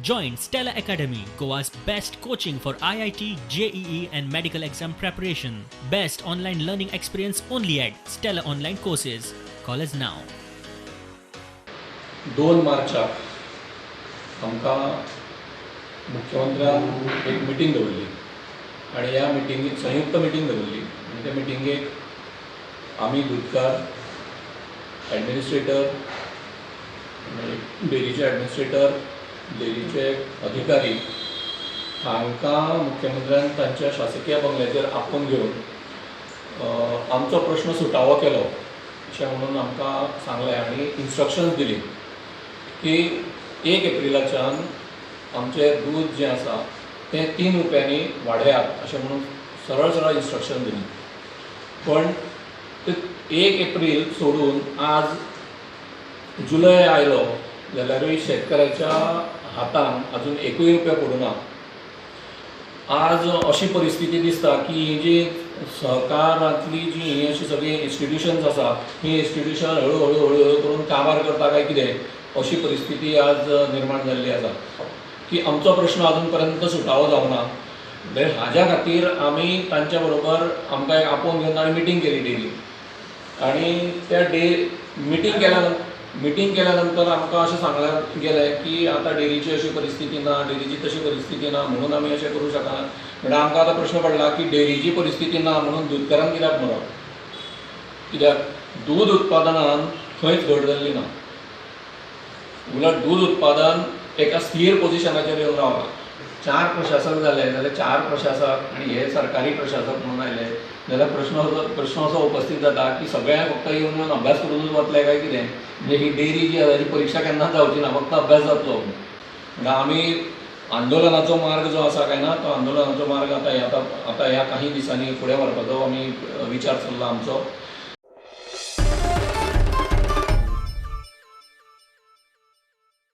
Join Stella Academy, Goa's best coaching for IIT, JEE, and medical exam preparation. Best online learning experience only at Stella Online Courses. Call us now. 2 मार्चाक आमकां मुख्यमंत्र्यान एक meeting दवरली आनी ह्या मिटींगेक संयुक्त meeting दवरली आनी त्या मिटींगेक आमी दुधकार एडमिनिस्ट्रेटर डेरीचे एडमिनिस्ट्रेटर डेरीचे अधिकारी हांकां मुख्यमंत्र्यान तांच्या शासकीय बंगल्याचेर आपोवन घेवन आमचो प्रश्न सुटावो केलो अशें म्हणून आमकां सांगलें आनी इन्स्ट्रक्शन्स दिली की 1 एप्रिलाच्यान आमचें दूध जें आसा तें 3 रुपयांनी वाडयात अशें म्हणून सरळ सरळ इन्स्ट्रक्शन दिली. पण ते 1 एप्रील सोडून आज जुलय आयलो जाल्यारूय शेतकाऱ्याच्या हातान अजून 1 रुपया पडूना. आज अशी परिस्थिती दिसता की ही जी सहकारांतली जी ही अशी सगळी इन्स्टिट्यूशन्स आसा ही इन्स्टिट्यूशन हळू करून काबार करता काय कितें अशी परिस्थिती आज निर्माण जाल्ली आसा की आमचो प्रश्न अजून पर्यंत सुटावो जावना. हाज्या खातीर आमी तांच्या बरोबर आमकां एक आपोवन घेवन ताणें मिटींग केली डेली आनी त्या मिटींग केल्या नंतर आमकां अशें सांगल्यार गेलें की आतां डेरीची अशी परिस्थिती ना, डेरीची तशी परिस्थिती ना म्हणून आमी अशें करूं शकना. म्हणल्यार आमकां आतां प्रश्न पडला की डेरीची परिस्थिती ना म्हणून दूधकारांक कित्याक म्हणप, कित्याक दूद उत्पादनान खंयच घट जाल्ली ना. उलट दूद उत्पादन एका स्थिर पोझिशनाचेर येवन रावला. 4 प्रशासक जाले जाल्यार 4 प्रशासक आनी हे सरकारी प्रशासक म्हणून आयले जाल्यार प्रश्न असो उपस्थित जाता की सगळ्यांक फक्त येवन अभ्यास करूनच वतले काय कितें. म्हणजे ही डेरी जी आसा ताची परिक्षा केन्नाच जावची ना, फक्त अभ्यास जातलो. म्हणजे आमी आंदोलनाचो मार्ग जो आसा काय ना तो आंदोलनाचो मार्ग आतां ह्या काही दिसांनी फुडें व्हरपाचो आमी विचार चल्ला आमचो.